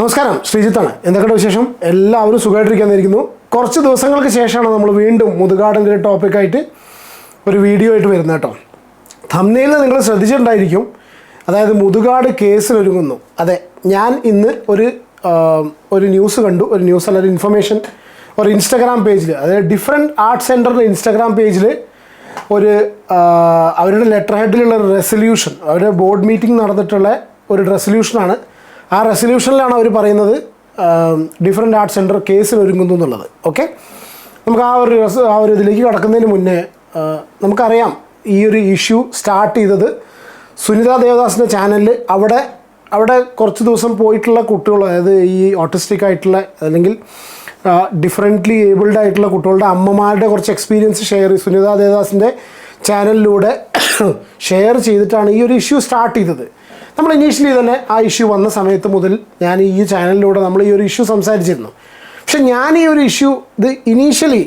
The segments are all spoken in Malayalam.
നമസ്കാരം, ശ്രീജിത്താണ്. എന്തൊക്കെയാണ് വിശേഷം? എല്ലാവരും സുഖമായിട്ടിരിക്കാന്നിരിക്കുന്നു. കുറച്ച് ദിവസങ്ങൾക്ക് ശേഷമാണ് നമ്മൾ വീണ്ടും മുതുകാടിൻ്റെ ടോപ്പിക്കായിട്ട് ഒരു വീഡിയോ ആയിട്ട് വരുന്നത് കേട്ടോ. തംബ്നെയിലിൽ നിങ്ങൾ ശ്രദ്ധിച്ചിട്ടുണ്ടായിരിക്കും, അതായത് മുതുകാട് കേസിനൊരുങ്ങുന്നു. അതെ, ഞാൻ ഇന്ന് ഒരു ന്യൂസ് കണ്ടു. ഒരു ന്യൂസ് അല്ല, ഒരു ഇൻഫർമേഷൻ ഒരു ഇൻസ്റ്റാഗ്രാം പേജിൽ, അതായത് ഡിഫറെൻറ്റ് ആർട്ട് സെൻറ്ററിൻ്റെ ഇൻസ്റ്റാഗ്രാം പേജിൽ അവരുടെ ലെറ്റർ ഹെഡിലുള്ള റെസൊല്യൂഷൻ, അവരുടെ ബോർഡ് മീറ്റിംഗ് നടന്നിട്ടുള്ള ഒരു റെസൊല്യൂഷനാണ്. ആ റെസൊല്യൂഷനിലാണ് അവർ പറയുന്നത് ഡിഫറെൻറ്റ് ആർട്ട് സെൻറ്റർ കേസിനൊരുങ്ങുന്നു എന്നുള്ളത്. ഓക്കെ, നമുക്ക് ആ ഒരു ഇതിലേക്ക് കടക്കുന്നതിന് മുന്നേ നമുക്കറിയാം ഈ ഒരു ഇഷ്യൂ സ്റ്റാർട്ട് ചെയ്തത് സുനിത ദേവദാസിൻ്റെ ചാനലിൽ. അവിടെ കുറച്ച് ദിവസം പോയിട്ടുള്ള കുട്ടികൾ, അതായത് ഈ ഓട്ടിസ്റ്റിക് ആയിട്ടുള്ള അല്ലെങ്കിൽ ഡിഫറെൻ്റ്ലി ഏബിൾഡ് ആയിട്ടുള്ള കുട്ടികളുടെ അമ്മമാരുടെ കുറച്ച് എക്സ്പീരിയൻസ് സുനിത ദേവദാസിൻ്റെ ചാനലിലൂടെ ഷെയർ ചെയ്തിട്ടാണ് ഈ ഒരു ഇഷ്യൂ സ്റ്റാർട്ട് ചെയ്തത്. നമ്മൾ ഇനീഷ്യലി തന്നെ ആ ഇഷ്യൂ വന്ന സമയത്ത് മുതൽ ഞാൻ ഈ ചാനലിലൂടെ നമ്മൾ ഈ ഒരു ഇഷ്യൂ സംസാരിച്ചിരുന്നു. പക്ഷെ ഞാൻ ഈ ഒരു ഇഷ്യൂ ഇനീഷ്യലി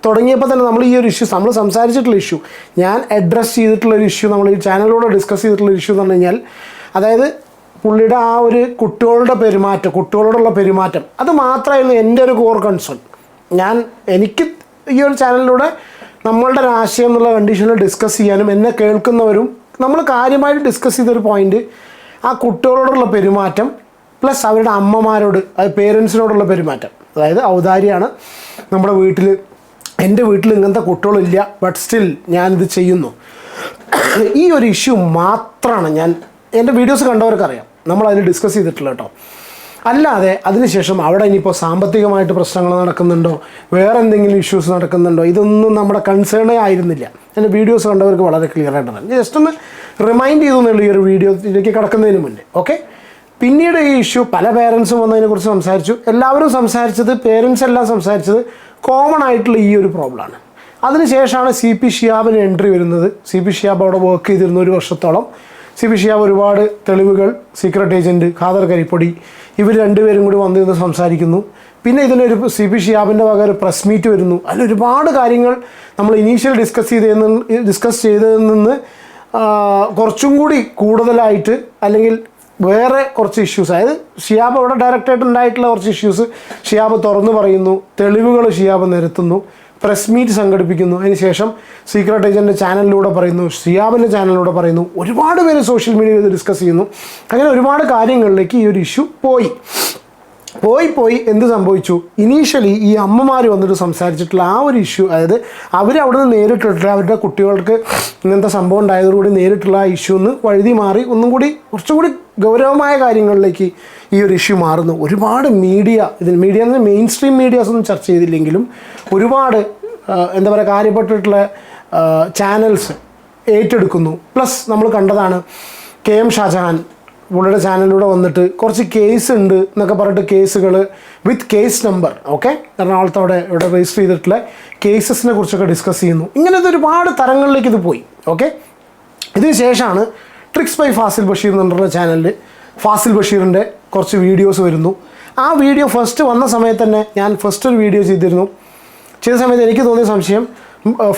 തുടങ്ങിയപ്പോൾ തന്നെ നമ്മൾ ഈ ഒരു ഇഷ്യൂ നമ്മൾ സംസാരിച്ചിട്ടുള്ള ഇഷ്യൂ, ഞാൻ അഡ്രസ്സ് ചെയ്തിട്ടുള്ളൊരു ഇഷ്യൂ, നമ്മൾ ഈ ചാനലിലൂടെ ഡിസ്കസ് ചെയ്തിട്ടുള്ള ഇഷ്യൂ എന്ന് പറഞ്ഞു കഴിഞ്ഞാൽ, അതായത് പുള്ളിയുടെ ആ ഒരു കുട്ടികളോടുള്ള പെരുമാറ്റം അത് മാത്രമായിരുന്നു എൻ്റെ ഒരു കോർ കൺസേൺ. എനിക്ക് ഈ ഒരു ചാനലിലൂടെ നമ്മളുടെ ഒരു ആശയം എന്നുള്ള കണ്ടീഷനിൽ ഡിസ്കസ് ചെയ്യാനും എന്നെ കേൾക്കുന്നവരും നമ്മൾ കാര്യമായിട്ട് ഡിസ്കസ് ചെയ്തൊരു പോയിൻ്റ് ആ കുട്ടികളോടുള്ള പെരുമാറ്റം പ്ലസ് അവരുടെ അമ്മമാരോട്, അത് പേരൻസിനോടുള്ള പെരുമാറ്റം. അതായത് ഔദാര്യമാണ് നമ്മുടെ വീട്ടിൽ, എൻ്റെ വീട്ടിൽ ഇങ്ങനത്തെ കുട്ടികളില്ല, ബട്ട് സ്റ്റിൽ ഞാനിത് ചെയ്യുന്നു. ഈ ഒരു ഇഷ്യൂ മാത്രമാണ് എൻ്റെ വീഡിയോസ് കണ്ടവർക്കറിയാം നമ്മളതിൽ ഡിസ്കസ് ചെയ്തിട്ടുള്ള കേട്ടോ. അല്ലാതെ അതിനുശേഷം അവിടെ ഇനിയിപ്പോൾ സാമ്പത്തികമായിട്ട് പ്രശ്നങ്ങൾ നടക്കുന്നുണ്ടോ, വേറെ എന്തെങ്കിലും ഇഷ്യൂസ് നടക്കുന്നുണ്ടോ, ഇതൊന്നും നമ്മുടെ കൺസേണേ ആയിരുന്നില്ല. എൻ്റെ വീഡിയോസ് കണ്ടവർക്ക് വളരെ ക്ലിയർ ആയിട്ടാണ്. ജസ്റ്റ് ഒന്ന് റിമൈൻഡ് ചെയ്തെന്നുള്ളൂ ഈ ഒരു വീഡിയോയിലേക്ക് കടക്കുന്നതിന് മുന്നേ. ഓക്കെ, പിന്നീട് ഈ ഇഷ്യൂ പല പേരൻസും വന്നതിനെക്കുറിച്ച് സംസാരിച്ചു. എല്ലാവരും സംസാരിച്ചത്, പേരൻസ് എല്ലാം സംസാരിച്ചത് കോമൺ ആയിട്ടുള്ള ഈ ഒരു പ്രോബ്ലമാണ്. അതിനുശേഷമാണ് CP ഷിഹാബിന് എൻട്രി വരുന്നത്. CP ഷിഹാബ് അവിടെ വർക്ക് ചെയ്തിരുന്നു 1 വർഷത്തോളം. CP ഷിഹാബ് ഒരുപാട് തെളിവുകൾ, സീക്രട്ട് ഏജൻറ്റ് ഖാദർ കരിപ്പൊടി, ഇവർ രണ്ടുപേരും കൂടി വന്നിരുന്ന് സംസാരിക്കുന്നു. പിന്നെ ഇതിനൊരു CP ഷിഹാബിൻ്റെ വക ഒരു പ്രസ് മീറ്റ് വരുന്നു. അതിൽ ഒരുപാട് കാര്യങ്ങൾ നമ്മൾ ഇനീഷ്യൽ ഡിസ്കസ് ചെയ്തതിൽ നിന്ന് കുറച്ചും കൂടി കൂടുതലായിട്ട്, അല്ലെങ്കിൽ വേറെ കുറച്ച് ഇഷ്യൂസ്, അതായത് ഷിഹാബ് അവിടെ ഡയറക്റ്റായിട്ട് ഉണ്ടായിട്ടുള്ള കുറച്ച് ഇഷ്യൂസ് ഷിഹാബ് തുറന്നു പറയുന്നു, തെളിവുകൾ ഷിഹാബ് നിരത്തുന്നു, പ്രസ് മീറ്റ് സംഘടിപ്പിക്കുന്നു. അതിനുശേഷം സീക്രട്ട് ഏജൻറ്റ് ചാനലിലൂടെ പറയുന്നു, ഷിഹാബിൻ്റെ ചാനലിലൂടെ പറയുന്നു, ഒരുപാട് പേര് സോഷ്യൽ മീഡിയയിൽ ഇത് ഡിസ്കസ് ചെയ്യുന്നു. അങ്ങനെ ഒരുപാട് കാര്യങ്ങളിലേക്ക് ഈ ഒരു ഇഷ്യൂ പോയി എന്ത് സംഭവിച്ചു? ഇനീഷ്യലി ഈ അമ്മമാർ വന്നിട്ട് സംസാരിച്ചിട്ടുള്ള ആ ഒരു ഇഷ്യൂ, അതായത് അവരവിടെ നിന്ന് നേരിട്ടിട്ടുള്ള അവരുടെ കുട്ടികൾക്ക് ഇങ്ങനത്തെ സംഭവം ഉണ്ടായതോടുകൂടി നേരിട്ടുള്ള ആ ഇഷ്യൂ ഒന്ന് വഴുതി മാറി കുറച്ചും കൂടി ഗൗരവമായ കാര്യങ്ങളിലേക്ക് ഈ ഒരു ഇഷ്യൂ മാറുന്നു. ഒരുപാട് മീഡിയ മെയിൻ സ്ട്രീം മീഡിയാസ് ഒന്നും ചർച്ച ചെയ്തില്ലെങ്കിലും ഒരുപാട് കാര്യപ്പെട്ടിട്ടുള്ള ചാനൽസ് ഏറ്റെടുക്കുന്നു. പ്ലസ് നമ്മൾ കണ്ടതാണ് KM ഷാജഹാൻ പുള്ളിയുടെ ചാനലിലൂടെ വന്നിട്ട് കുറച്ച് കേസ് ഉണ്ട് എന്നൊക്കെ പറഞ്ഞിട്ട് കേസുകൾ വിത്ത് കേസ് നമ്പർ, ഓക്കെ, എറണാകുളത്തോടെ ഇവിടെ രജിസ്റ്റർ ചെയ്തിട്ടുള്ള കേസസിനെ കുറിച്ചൊക്കെ ഡിസ്കസ് ചെയ്യുന്നു. ഇങ്ങനത്തെ ഒരുപാട് തരങ്ങളിലേക്ക് ഇത് പോയി. ഓക്കെ, ഇതിന് ശേഷമാണ് ട്രിക്സ് ബൈ ഫാസിൽ ബഷീർ എന്ന് പറഞ്ഞ ചാനലിൽ ഫാസിൽ ബഷീറിൻ്റെ കുറച്ച് വീഡിയോസ് വരുന്നു. ആ വീഡിയോ ഫസ്റ്റ് വന്ന സമയത്ത് തന്നെ ഞാൻ ഒരു വീഡിയോ ചെയ്ത സമയത്ത് എനിക്ക് തോന്നിയ സംശയം,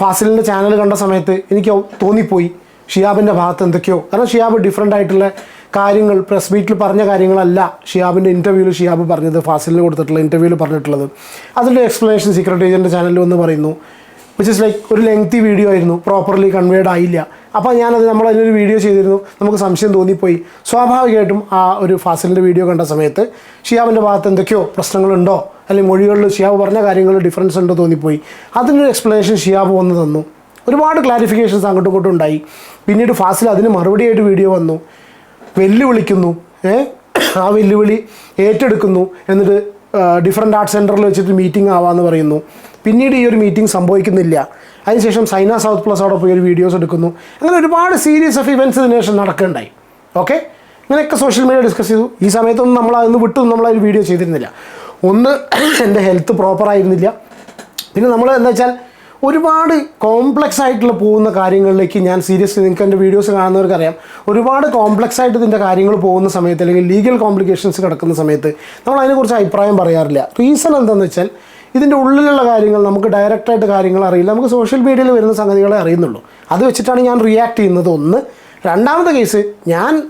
ഫാസിലിൻ്റെ ചാനൽ കണ്ട സമയത്ത് എനിക്ക് തോന്നിപ്പോയി ഷിഹാബിൻ്റെ ഭാഗത്ത് എന്തൊക്കെയോ, കാരണം ഷിഹാബ് ഡിഫറെൻ്റ് ആയിട്ടുള്ള കാര്യങ്ങൾ പ്രസ് മീറ്റിൽ പറഞ്ഞ കാര്യങ്ങളല്ല ഷിഹാബിൻ്റെ ഇൻ്റർവ്യൂവിൽ ഷിഹാബ് പറഞ്ഞത്, ഫാസിലിന് കൊടുത്തിട്ടുള്ള ഇൻ്റർവ്യൂവിൽ പറഞ്ഞിട്ടുള്ളത്. അതിൻ്റെ എക്സ്പ്ലനേഷൻ സീക്രട്ട് ഏജൻറ്റ് ചാനലിൽ വന്ന് പറയുന്നു, വിച്ച് ഇസ് ലൈക്ക് ഒരു ലെങ്തി വീഡിയോ ആയിരുന്നു, പ്രോപ്പർലി കൺവേഡ് ആയില്ല. അപ്പോൾ നമ്മളതിനൊരു വീഡിയോ ചെയ്തിരുന്നു, നമുക്ക് സംശയം തോന്നിപ്പോയി. സ്വാഭാവികമായിട്ടും ആ ഒരു ഫാസിലിൻ്റെ വീഡിയോ കണ്ട സമയത്ത് ഷിഹാബിൻ്റെ ഭാഗത്ത് എന്തൊക്കെയോ പ്രശ്നങ്ങളുണ്ടോ, അല്ലെങ്കിൽ മൊഴികളിൽ ഷിഹാബ് പറഞ്ഞ കാര്യങ്ങളിൽ ഡിഫറൻസ് ഉണ്ടോ തോന്നിപ്പോയി. അതിനൊരു എക്സ്പ്ലനേഷൻ ഷിഹാബ് വന്ന് തന്നു. ഒരുപാട് ക്ലാരിഫിക്കേഷൻസ് അങ്ങോട്ടും ഇങ്ങോട്ടും ഉണ്ടായി. പിന്നീട് ഫാസിൽ അതിന് മറുപടിയായിട്ട് വീഡിയോ വന്നു, വെല്ലുവിളിക്കുന്നു, ആ വെല്ലുവിളി ഏറ്റെടുക്കുന്നു, എന്നിട്ട് ഡിഫറെൻ്റ് ആർട്ട് സെൻറ്ററിൽ വെച്ചിട്ട് മീറ്റിംഗ് ആവാമെന്ന് പറയുന്നു. പിന്നീട് ഈ ഒരു മീറ്റിംഗ് സംഭവിക്കുന്നില്ല. അതിനുശേഷം സൈന സൗത്ത് പ്ലസ് അവിടെ പോയി ഒരു വീഡിയോസ് എടുക്കുന്നു. അങ്ങനെ ഒരുപാട് സീരീസ് ഓഫ് ഇവൻറ്റ്സ് ഇതിന് ശേഷം നടക്കുകയുണ്ടായി. ഓക്കെ, ഇങ്ങനെയൊക്കെ സോഷ്യൽ മീഡിയ ഡിസ്കസ് ചെയ്തു. ഈ സമയത്തൊന്നും നമ്മളതിൽ വീഡിയോ ചെയ്തിരുന്നില്ല. ഒന്ന്, എൻ്റെ ഹെൽത്ത് പ്രോപ്പറായിരുന്നില്ല. പിന്നെ നമ്മൾ എന്താ വെച്ചാൽ ഒരുപാട് കോംപ്ലക്സ് ആയിട്ടുള്ള പോകുന്ന കാര്യങ്ങളിലേക്ക് ഞാൻ സീരിയസ്ലി, നിങ്ങൾക്ക് എൻ്റെ വീഡിയോസ് കാണുന്നവർക്കറിയാം, ഒരുപാട് കോംപ്ലക്സ് ആയിട്ട് ഇതിൻ്റെ കാര്യങ്ങൾ പോകുന്ന സമയത്ത്, അല്ലെങ്കിൽ ലീഗൽ കോംപ്ലിക്കേഷൻസ് കിടക്കുന്ന സമയത്ത് നമ്മൾ അതിനെക്കുറിച്ച് അഭിപ്രായം പറയാറില്ല. റീസൺ എന്താണെന്ന് വെച്ചാൽ ഇതിൻ്റെ ഉള്ളിലുള്ള കാര്യങ്ങൾ നമുക്ക് ഡയറക്റ്റായിട്ട് കാര്യങ്ങൾ അറിയില്ല, നമുക്ക് സോഷ്യൽ മീഡിയയിൽ വരുന്ന സംഗതികളെ അറിയുന്നുള്ളൂ. അത് വെച്ചിട്ടാണ് ഞാൻ റിയാക്ട് ചെയ്യുന്നത്. ഒന്ന്, രണ്ടാമത്തെ കേസ്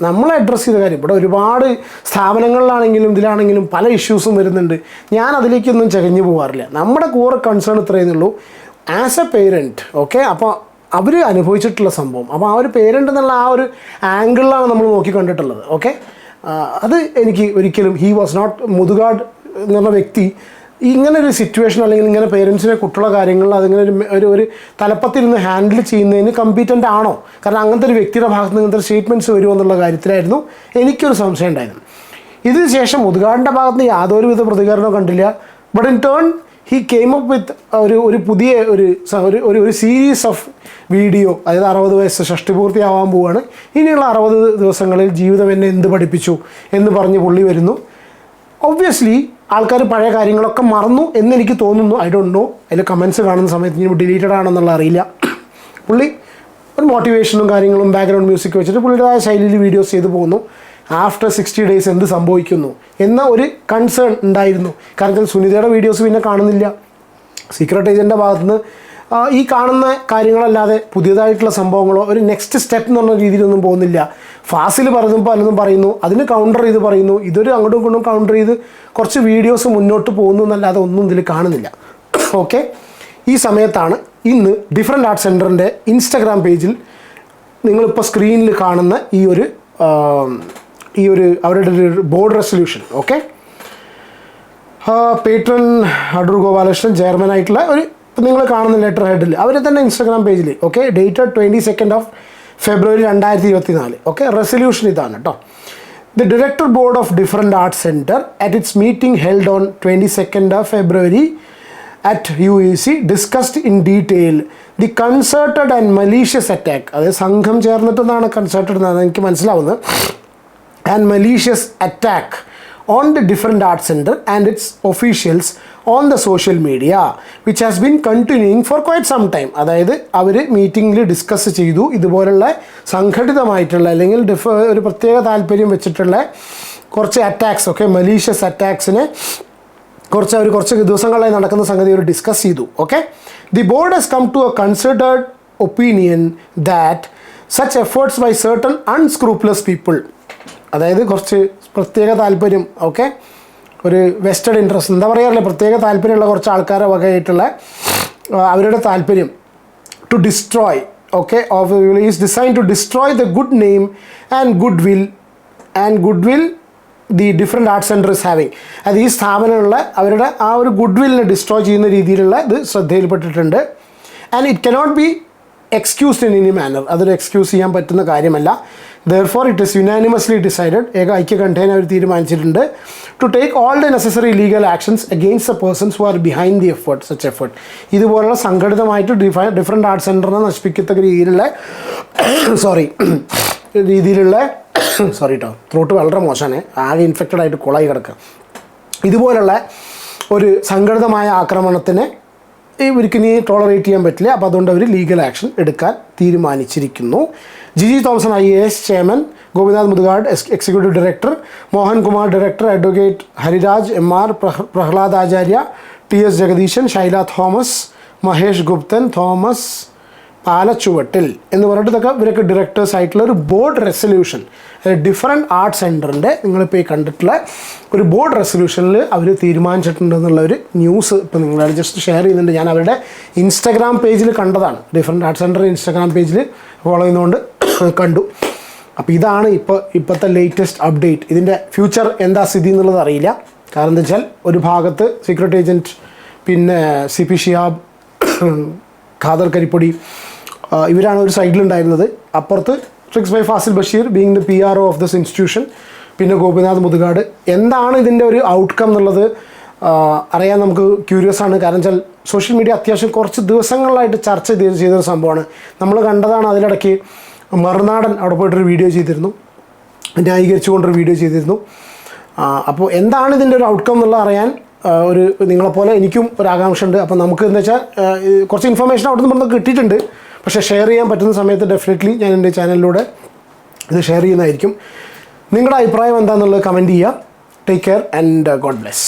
നമ്മളെ അഡ്രസ്സ് ചെയ്ത കാര്യം, ഇവിടെ ഒരുപാട് സ്ഥാപനങ്ങളിലാണെങ്കിലും ഇതിലാണെങ്കിലും പല ഇഷ്യൂസും വരുന്നുണ്ട്. ഞാൻ അതിലേക്കൊന്നും ചകഞ്ഞു പോകാറില്ല. നമ്മുടെ കോർ കൺസേൺ ഇത്രയെന്നുള്ളൂ, ആസ് എ പേരൻറ്റ്. ഓക്കെ, അപ്പോൾ അവർ അനുഭവിച്ചിട്ടുള്ള സംഭവം, അപ്പോൾ ആ ഒരു പേരൻ്റ് എന്നുള്ള ആ ഒരു ആംഗിളിലാണ് നമ്മൾ നോക്കി കണ്ടിട്ടുള്ളത്. ഓക്കെ, അത് എനിക്ക് ഒരിക്കലും വാസ് നോട്ട് മുതുകാട് എന്ന് പറഞ്ഞ വ്യക്തി ഇങ്ങനെ ഒരു സിറ്റുവേഷൻ അല്ലെങ്കിൽ ഇങ്ങനെ പേരൻസിനെ കുട്ടികളുടെ കാര്യങ്ങളിൽ അതിങ്ങനെ ഒരു തലപ്പത്തിരുന്ന് ഹാൻഡിൽ ചെയ്യുന്നതിന് കമ്പീറ്റൻ്റ് ആണോ? കാരണം അങ്ങനത്തെ ഒരു വ്യക്തിയുടെ ഭാഗത്ത് നിന്ന് ഇങ്ങനത്തെ സ്റ്റേറ്റ്മെൻറ്റ്സ് വരുമോ എന്നുള്ള കാര്യത്തിലായിരുന്നു എനിക്കൊരു സംശയം ഉണ്ടായിരുന്നു. ഇതിന് ശേഷം മുതുകാടിൻ്റെ ഭാഗത്ത് നിന്ന് യാതൊരുവിധ പ്രതികരണവും കണ്ടില്ല. But in turn he came up with ഒരു പുതിയ ഒരു സീരീസ് ഓഫ് വീഡിയോ. അതായത് 60 വയസ്സ് ഷഷ്ടിപൂർത്തിയാവാൻ പോവുകയാണ്, ഇനിയുള്ള 60 ദിവസങ്ങളിൽ ജീവിതം എന്നെ എന്ത് പഠിപ്പിച്ചു എന്ന് പറഞ്ഞ് പുള്ളി വരുന്നു. ഒബ്വിയസ്ലി ആൾക്കാർ പഴയ കാര്യങ്ങളൊക്കെ മറന്നു എന്നെനിക്ക് തോന്നുന്നു. ഐ ഡോണ്ട് നോ, അതിൽ കമൻസ് കാണുന്ന സമയത്ത് ഇനി ഡിലീറ്റഡ് ആണെന്നുള്ള അറിയില്ല. പുള്ളി ഒരു മോട്ടിവേഷനും കാര്യങ്ങളും ബാക്ക്ഗ്രൗണ്ട് മ്യൂസിക് വെച്ചിട്ട് പുള്ളിയുടേതായ ശൈലിയിൽ വീഡിയോസ് ചെയ്തു പോകുന്നു. ആഫ്റ്റർ 60 days എന്ത് സംഭവിക്കുന്നു എന്ന ഒരു കൺസേൺ ഉണ്ടായിരുന്നു. കാരണം സുനിതയുടെ വീഡിയോസ് പിന്നെ കാണുന്നില്ല. സീക്രട്ട് ഏജൻറ്റിൻ്റെ ഭാഗത്തുനിന്ന് ഈ കാണുന്ന കാര്യങ്ങളല്ലാതെ പുതിയതായിട്ടുള്ള സംഭവങ്ങളോ ഒരു നെക്സ്റ്റ് സ്റ്റെപ്പ് എന്ന് പറഞ്ഞ രീതിയിലൊന്നും പോകുന്നില്ല. ഫാസിൽ പലതും പറയുന്നു, അതിന് കൗണ്ടർ ചെയ്ത് പറയുന്നു, ഇതൊരു അങ്ങോട്ടും ഇങ്ങോട്ടും കൗണ്ടർ ചെയ്ത് കുറച്ച് വീഡിയോസ് മുന്നോട്ട് പോകുന്നു എന്നല്ലാതെ ഒന്നും ഇതിൽ കാണുന്നില്ല. ഓക്കെ, ഈ സമയത്താണ് ഇന്ന് ഡിഫറൻറ്റ് ആർട്ട് സെൻറ്ററിൻ്റെ ഇൻസ്റ്റഗ്രാം പേജിൽ നിങ്ങളിപ്പോൾ സ്ക്രീനിൽ കാണുന്ന ഈ ഒരു അവരുടെ ഒരു board resolution. Okay, patron Adoor Gopalakrishnan ചെയർമാനായിട്ടുള്ള ഇപ്പം നിങ്ങൾ കാണുന്ന ലെറ്റർ ഹെഡിൽ അവർ തന്നെ ഇൻസ്റ്റാഗ്രാം പേജിൽ. Okay, dated 22 February 2024. Okay, resolution ഇതാണ് കേട്ടോ. The director board of different art centre at its meeting held on 22 February at UEC discussed in detail the concerted and malicious attack. അതായത് സംഘം ചേർന്നിട്ടെന്നാണ് കൺസേർട്ടഡ് എന്നാണ് എനിക്ക് മനസ്സിലാവുന്നത്. And malicious attack on the different art center and its officials on the social media which has been continuing for quite some time. അതായത് അവർ മീറ്റിങ്ങിൽ ഡിസ്കസ് ചെയ്തു ഇതുപോലുള്ള സംഘടിതമായിട്ടുള്ള അല്ലെങ്കിൽ ഒരു പ്രത്യേക താല്പര്യം വെച്ചിട്ടുള്ള കുറച്ച് അറ്റാക്സ്. ഓക്കെ, മലീഷ്യസ് അറ്റാക്സിനെ കുറച്ച് ദിവസങ്ങളായി നടക്കുന്ന സംഗതി അവർ ഡിസ്കസ് ചെയ്തു. Okay, the board has come to a considered opinion that such efforts by certain unscrupulous people, അതായത് കുറച്ച് പ്രത്യേക താല്പര്യം, ഓക്കെ, ഒരു വെസ്റ്റഡ് ഇൻട്രസ്റ്റ് എന്താ പറയാറില്ല, പ്രത്യേക താല്പര്യമുള്ള കുറച്ച് ആൾക്കാരെ വകയായിട്ടുള്ള അവരുടെ താല്പര്യം to destroy, okay, of is design to destroy the good name and goodwill the different art centre is having. അത് ഈ സ്ഥാപനമുള്ള അവരുടെ ആ ഒരു ഗുഡ് വില്ലിനെ ഡിസ്ട്രോയ് ചെയ്യുന്ന രീതിയിലുള്ള ഇത് ശ്രദ്ധയിൽപ്പെട്ടിട്ടുണ്ട്. And it cannot be excused in any manner, അതൊരു എക്സ്ക്യൂസ് ചെയ്യാൻ പറ്റുന്ന കാര്യമല്ല. Therefore, it is unanimously decided, ഐക്യകണ്ഠേന അവർ തീരുമാനിച്ചിട്ടുണ്ട്, to take all the necessary legal actions against the persons who are behind the such effort. ഇതുപോലുള്ള സംഘടിതമായിട്ട് ഡിഫറെൻറ്റ് ആർട്ട് സെൻറ്ററിനെ നശിപ്പിക്കത്തക്ക രീതിയിലുള്ള സോറി കേട്ടോ, ത്രോട്ട് വളരെ മോശമാണ്, ആകെ ഇൻഫെക്റ്റഡ് ആയിട്ട് കൊളായി കിടക്കുക. ഇതുപോലുള്ള ഒരു സംഘടിതമായ ആക്രമണത്തിന് ഇവർക്ക് ഇനി ടോളറേറ്റ് ചെയ്യാൻ പറ്റില്ല. അപ്പോൾ അതുകൊണ്ട് അവർ ലീഗൽ ആക്ഷൻ എടുക്കാൻ തീരുമാനിച്ചിരിക്കുന്നു. Jiji Thomson IAS chairman, Gopinath Muthukad executive director, Mohankumar director, advocate Hariraj MR, Prahlad Acharya, TS Jagadeesan, Shaila Thomas, Mahesh Guptan, Thomas Palachuvattil എന്ന് പറഞ്ഞിട്ടൊക്കെ ഇവരൊക്കെ ഡയറക്ടേഴ്സ് ആയിട്ടുള്ള ഒരു ബോർഡ് റെസൊല്യൂഷൻ, ഡിഫറെൻറ്റ് ആർട്ട് സെൻറ്ററിൻ്റെ നിങ്ങളിപ്പോൾ ഈ കണ്ടിട്ടുള്ള ഒരു ബോർഡ് റെസൊല്യൂഷനിൽ അവർ തീരുമാനിച്ചിട്ടുണ്ടെന്നുള്ള ഒരു ന്യൂസ് ഇപ്പോൾ നിങ്ങളോട് ജസ്റ്റ് ഷെയർ ചെയ്യുന്നുണ്ട്. ഞാൻ അവരുടെ ഇൻസ്റ്റാഗ്രാം പേജിൽ കണ്ടതാണ്, ഡിഫറെൻറ്റ് ആർട്ട് സെൻറ്റർ ഇൻസ്റ്റാഗ്രാം പേജിൽ ഫോളോ ചെയ്യുന്നതുകൊണ്ട് കണ്ടു. അപ്പോൾ ഇതാണ് ഇപ്പോഴത്തെ ലേറ്റസ്റ്റ് അപ്ഡേറ്റ്. ഇതിൻ്റെ ഫ്യൂച്ചർ എന്താ സ്ഥിതി എന്നുള്ളത് അറിയില്ല. കാരണം എന്താ വെച്ചാൽ ഒരു ഭാഗത്ത് സീക്രട്ട് ഏജൻറ്റ്, പിന്നെ CP ഷിഹാബ്, ഖാദർ കരിപ്പൊടി, ഇവരാണ് ഒരു സൈഡിലുണ്ടായിരുന്നത്. അപ്പുറത്ത് tricks by Fasil Basheer being the PRO of this institution, പിന്നെ ഗോപിനാഥ് മുതുകാട്. എന്താണ് ഇതിൻ്റെ ഒരു ഔട്ട്കം എന്നുള്ളത് അറിയാൻ നമുക്ക് ക്യൂരിയസ് ആണ്. കാരണം വെച്ചാൽ സോഷ്യൽ മീഡിയ അത്യാവശ്യം കുറച്ച് ദിവസങ്ങളിലായിട്ട് ചർച്ച ചെയ്തൊരു സംഭവമാണ്. നമ്മൾ കണ്ടതാണ്. അതിലിടയ്ക്ക് മറുനാടൻ അവിടെ പോയിട്ടൊരു വീഡിയോ ചെയ്തിരുന്നു, ന്യായീകരിച്ചുകൊണ്ടൊരു വീഡിയോ ചെയ്തിരുന്നു. അപ്പോൾ എന്താണ് ഇതിൻ്റെ ഒരു ഔട്ട്കം എന്നുള്ളത് അറിയാൻ നിങ്ങളെപ്പോലെ എനിക്കും ഒരു ആകാംക്ഷ ഉണ്ട്. അപ്പോൾ നമുക്ക് എന്താ വെച്ചാൽ കുറച്ച് ഇൻഫർമേഷൻ അവിടെ നിന്ന് കിട്ടിയിട്ടുണ്ട്. പക്ഷേ ഷെയർ ചെയ്യാൻ പറ്റുന്ന സമയത്ത് ഡെഫിനറ്റ്ലി ഞാൻ എൻ്റെ ചാനലിലൂടെ ഇത് ഷെയർ ചെയ്യുന്നതായിരിക്കും. നിങ്ങളുടെ അഭിപ്രായം എന്താണെന്നുള്ളത് കമൻറ്റ് ചെയ്യുക. Take care and God bless.